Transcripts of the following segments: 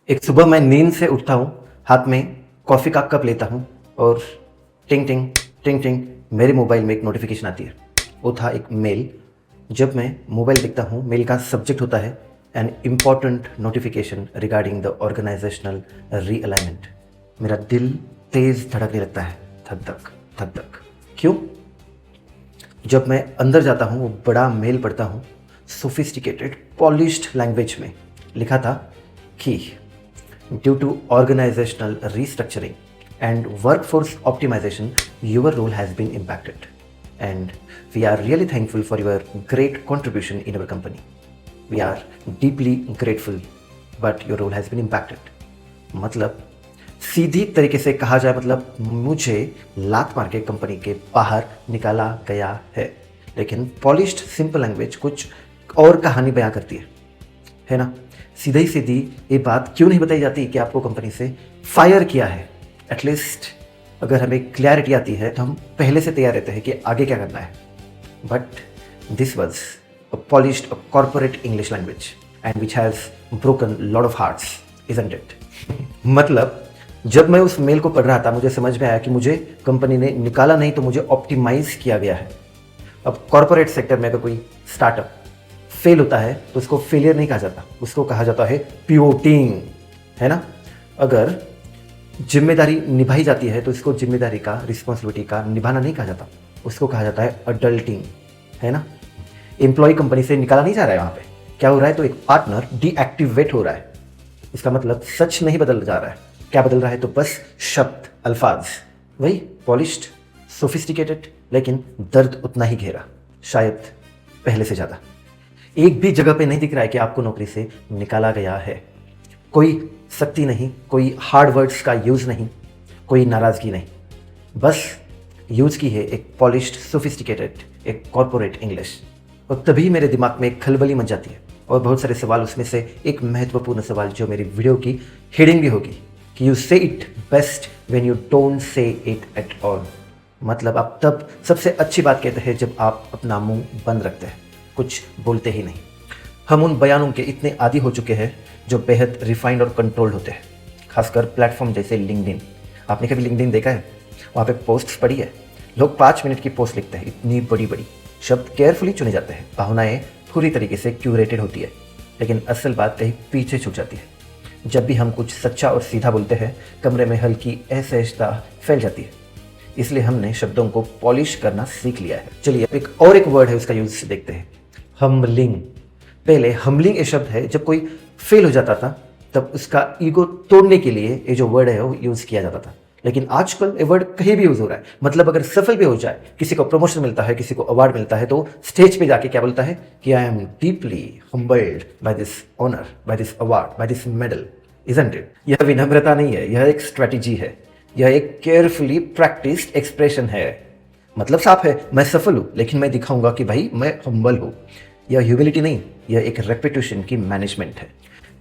एक सुबह मैं नींद से उठता हूँ, हाथ में कॉफ़ी का कप लेता हूँ और टिंग टिंग टिंग टिंग मेरे मोबाइल में एक नोटिफिकेशन आती है। वो था एक मेल। जब मैं मोबाइल देखता हूँ, मेल का सब्जेक्ट होता है an important notification regarding the organizational realignment. मेरा दिल तेज़ धड़कने लगता है, धक धक धक धक। क्यों? जब मैं अंदर जाता हूँ, वो बड़ा मेल पढ़ता हूँ, सोफिस्टिकेटेड पॉलिश्ड लैंग्वेज में लिखा था कि due to organizational restructuring and workforce optimization your role has been impacted and we are really thankful for your great contribution in our company. We are deeply grateful but your role has been impacted. मतलब सीधी तरीके से कहा जाए, मतलब मुझे लात मार के कंपनी के बाहर निकाला गया है। लेकिन पॉलिश्ड सिंपल लैंग्वेज कुछ और कहानी बयां करती है ना। सीधी सीधी ये बात क्यों नहीं बताई जाती कि आपको कंपनी से फायर किया है। एटलीस्ट अगर हमें क्लैरिटी आती है तो हम पहले से तैयार रहते हैं कि आगे क्या करना है। But this was a polished corporate English language and which has broken lot of hearts, isn't it. मतलब जब मैं उस मेल को पढ़ रहा था, मुझे समझ में आया कि मुझे कंपनी ने निकाला नहीं तो मुझे ऑप्टिमाइज किया गया है। अब कॉर्पोरेट सेक्टर में अगर कोई स्टार्टअप फेल होता है तो उसको फेलियर नहीं कहा जाता, उसको कहा जाता है पिवोटिंग, है ना। अगर जिम्मेदारी निभाई जाती है तो इसको जिम्मेदारी का, रिस्पॉन्सिबिलिटी का निभाना नहीं कहा जाता, उसको कहा जाता है अडल्टिंग, है ना। एम्प्लॉय कंपनी से निकाला नहीं जा रहा है, वहाँ पे क्या हो रहा है, तो एक पार्टनर डीएक्टिवेट हो रहा है। इसका मतलब सच नहीं बदल जा रहा है। क्या बदल रहा है, तो बस शब्द, अल्फाज, वही पॉलिश्ड, सोफिस्टिकेटेड, लेकिन दर्द उतना ही गहरा, शायद पहले से ज़्यादा। एक भी जगह पे नहीं दिख रहा है कि आपको नौकरी से निकाला गया है। कोई सख्ती नहीं, कोई हार्ड वर्ड्स का यूज़ नहीं, कोई नाराज़गी नहीं, बस यूज़ की है एक पॉलिश्ड, सोफिस्टिकेटेड, एक कॉर्पोरेट इंग्लिश। और तभी मेरे दिमाग में एक खलबली मच जाती है और बहुत सारे सवाल, उसमें से एक महत्वपूर्ण सवाल जो मेरी वीडियो की हेडिंग भी होगी कि यू से it best when you don't say it at all. मतलब आप तब सबसे अच्छी बात कहते हैं जब आप अपना मुंह बंद रखते हैं, कुछ बोलते ही नहीं। हम उन बयानों के इतने आदी हो चुके हैं जो बेहद रिफाइंड और कंट्रोल्ड होते हैं, खासकर प्लेटफॉर्म जैसे लिंक्डइन। आपने कभी लिंक्डइन देखा है? वहाँ पे पोस्ट्स पढ़ी है, लोग 5 मिनट की पोस्ट लिखते हैं, इतनी बड़ी बड़ी, शब्द केयरफुली चुने जाते हैं, भावनाएं पूरी तरीके से क्यूरेटेड होती है, लेकिन असल बात कहीं पीछे छूट जाती है। जब भी हम कुछ सच्चा और सीधा बोलते हैं, कमरे में हल्की असहजता फैल जाती है। इसलिए हमने शब्दों को पॉलिश करना सीख लिया है। चलिए एक वर्ड है, उसका यूज देखते हैं, हम्बलिंग। पहले हम्बलिंग ये शब्द है, जब कोई फेल हो जाता था तब उसका ईगो तोड़ने के लिए ये जो वर्ड है वो यूज़ किया जाता था। लेकिन आजकल ये वर्ड कहीं भी यूज़ हो रहा है। मतलब अगर सफल भी हो जाए, किसी को प्रमोशन मिलता है, किसी को अवार्ड मिलता है, तो स्टेज पे जाके क्या बोलता है कि I am deeply humbled by this honour, by this award, by this medal, isn't it. यह विनम्रता नहीं है, यह एक स्ट्रैटेजी है, यह एक केयरफुली प्रैक्टिस्ड एक्सप्रेशन है। मतलब साफ है, मैं सफल हूँ लेकिन मैं दिखाऊंगा कि भाई मैं हम्बल हूँ। यह ह्यूमिलिटी नहीं, यह एक रेपुटेशन की मैनेजमेंट है।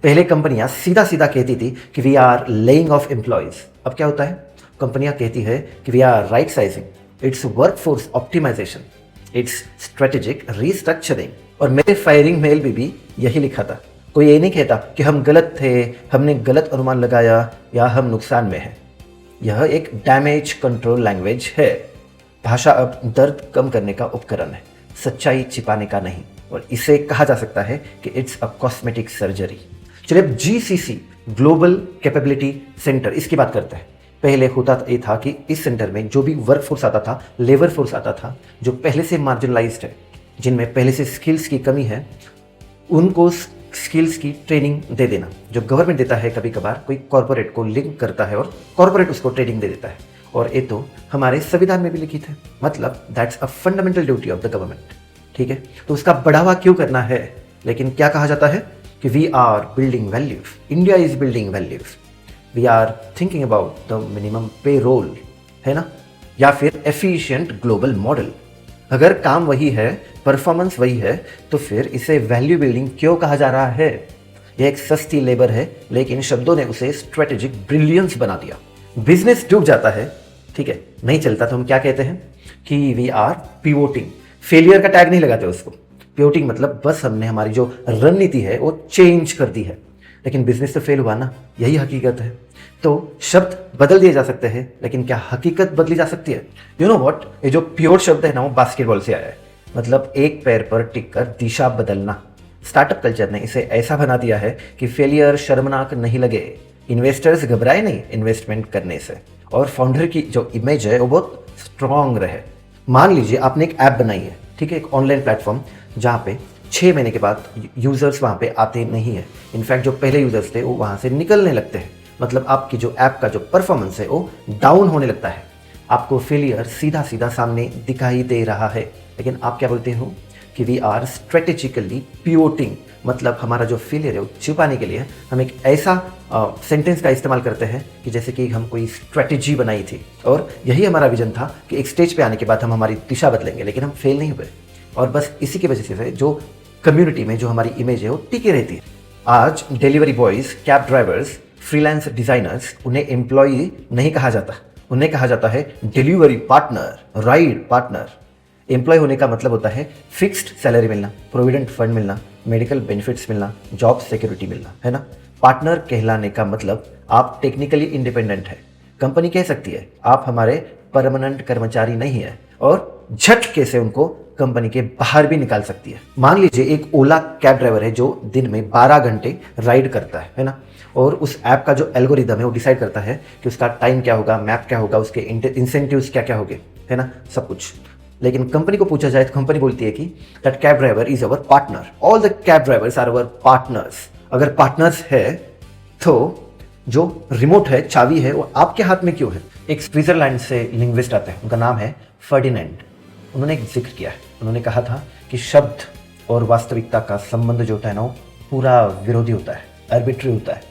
पहले कंपनियां सीधा सीधा कहती थी कि we are laying off employees. अब क्या होता है, कंपनियां कहती है कि we are rightsizing, it's workforce optimization, it's strategic restructuring. और मेरे फायरिंग मेल में भी यही लिखा था। कोई ये नहीं कहता कि हम गलत थे, हमने गलत अनुमान लगाया या हम नुकसान में हैं। यह एक डैमेज कंट्रोल लैंग्वेज है। भाषा अब दर्द कम करने का उपकरण है, सच्चाई छिपाने का नहीं। और इसे कहा जा सकता है कि इट्स अ कॉस्मेटिक सर्जरी। चलिए अब GCC, ग्लोबल कैपेबिलिटी सेंटर, इसकी बात करते हैं। पहले होता ये था कि इस सेंटर में जो भी वर्क फोर्स आता था, लेबर फोर्स आता था, जो पहले से मार्जिनलाइज्ड है, जिनमें पहले से स्किल्स की कमी है, उनको स्किल्स की ट्रेनिंग दे देना। जो गवर्नमेंट देता है, कभी कभार कोई कॉर्पोरेट को लिंक करता है और कॉर्पोरेट उसको ट्रेनिंग दे देता है। और ये तो हमारे संविधान में भी लिखित है। मतलब that's a fundamental duty of the government. ठीक है, तो उसका बढ़ावा क्यों करना है? लेकिन क्या कहा जाता है कि we are building values, India is building values, we are thinking about the minimum payroll, है ना, या फिर एफिशिएंट ग्लोबल मॉडल। अगर काम वही है, परफॉर्मेंस वही है, तो फिर इसे वैल्यू बिल्डिंग क्यों कहा जा रहा है? यह एक सस्ती लेबर है, लेकिन शब्दों ने उसे स्ट्रेटेजिक ब्रिलियंस बना दिया। बिजनेस डूब जाता है, ठीक है, नहीं चलता, तो हम क्या कहते हैं कि वी आर पिवोटिंग। फेलियर का टैग नहीं लगाते उसको। पिवोटिंग मतलब बस हमने हमारी जो रणनीति है वो चेंज कर दी है। लेकिन बिजनेस तो फेल हुआ ना, यही हकीकत है। तो शब्द बदल दिए जा सकते हैं, लेकिन क्या हकीकत बदली जा सकती है? यू नो व्हाट, ये जो प्योर शब्द है ना, वो बास्केटबॉल से आया है। मतलब एक पैर पर टिक कर दिशा बदलना। स्टार्टअप कल्चर ने इसे ऐसा बना दिया है कि फेलियर शर्मनाक नहीं लगे, इन्वेस्टर्स घबराए नहीं इन्वेस्टमेंट करने से, और फाउंडर की जो इमेज है वो बहुत स्ट्रांग रहे। मान लीजिए आपने एक ऐप बनाई है, ठीक है, एक ऑनलाइन प्लेटफॉर्म, जहाँ पे 6 महीने के बाद यूज़र्स वहाँ पे आते नहीं हैं। इनफैक्ट जो पहले यूज़र्स थे वो वहाँ से निकलने लगते हैं। मतलब आपकी जो ऐप का जो परफॉर्मेंस है वो डाउन होने लगता है। आपको फेलियर सीधा सीधा सामने दिखाई दे रहा है, लेकिन आप क्या बोलते हो कि वी आर स्ट्रेटेजिकली पिवोटिंग। मतलब हमारा जो फेलियर है वो छुपाने के लिए हम एक ऐसा सेंटेंस का इस्तेमाल करते हैं कि जैसे कि हम कोई स्ट्रेटेजी बनाई थी, और यही हमारा विजन था कि एक स्टेज पे आने के बाद हम हमारी दिशा बदलेंगे, लेकिन हम फेल नहीं हुए। और बस इसी की वजह से जो कम्युनिटी में जो हमारी इमेज है वो टिकी रहती है। आज delivery boys, cab drivers, freelance designers, उन्हें एम्प्लॉई नहीं कहा जाता, उन्हें कहा जाता है delivery partner, ride partner. Employee होने का मतलब होता है फिक्स्ड सैलरी मिलना, प्रोविडेंट फंड मिलना, मेडिकल बेनिफिट्स मिलना, जॉब सिक्योरिटी मिलना, है ना। पार्टनर कहलाने का मतलब आप टेक्निकली इंडिपेंडेंट है। कंपनी कह सकती है आप हमारे परमानेंट कर्मचारी नहीं है, और झटके से उनको कंपनी के बाहर भी निकाल सकती है। मान लीजिए एक ओला कैब ड्राइवर है जो दिन में 12 घंटे राइड करता है ना, और उस ऐप का जो एल्गोरिदम है वो डिसाइड करता है कि उसका टाइम क्या होगा, मैप क्या होगा, उसके इंसेंटिव्स क्या क्या होंगे, है ना, सब कुछ। लेकिन कंपनी को पूछा जाए तो कंपनी बोलती है कि that cab driver is our partner, all the cab drivers are our partners. अगर पार्टनर्स है तो जो रिमोट है, चाबी है, वो आपके हाथ में क्यों है? एक स्विट्जरलैंड से लिंग्विस्ट आते हैं, उनका नाम है फर्डिनेंड। उन्होंने एक जिक्र किया है, उन्होंने कहा था कि शब्द और वास्तविकता का संबंध जो होता है ना, वो पूरा विरोधी होता है, आर्बिट्री होता है।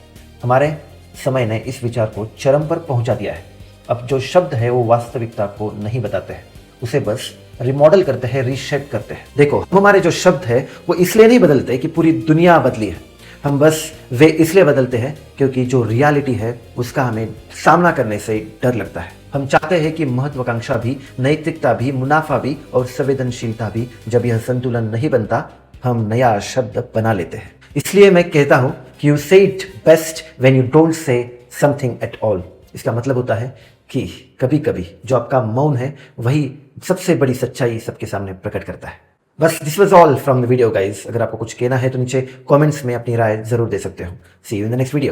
हमारे समय ने इस विचार को चरम पर पहुंचा दिया है। अब जो शब्द है वो वास्तविकता को नहीं बताते हैं, उसे बस रिमॉडल करते हैं, रीशेप करते हैं। देखो, हमारे जो शब्द है वो इसलिए नहीं बदलते कि पूरी दुनिया बदली है, हम बस वे इसलिए बदलते हैं क्योंकि जो रियलिटी है उसका हमें सामना करने से डर लगता है। हम चाहते हैं कि महत्वाकांक्षा भी, नैतिकता भी, मुनाफा भी और संवेदनशीलता भी, जब यह संतुलन नहीं बनता हम नया शब्द बना लेते हैं। इसलिए मैं कहता हूं कि यू से it best when you don't say something at all. इसका मतलब होता है कि कभी कभी जो आपका मौन है वही सबसे बड़ी सच्चाई सबके सामने प्रकट करता है। बस this was all from the video guys. अगर आपको कुछ कहना है तो नीचे कमेंट्स में अपनी राय जरूर दे सकते हो। See you in the next video.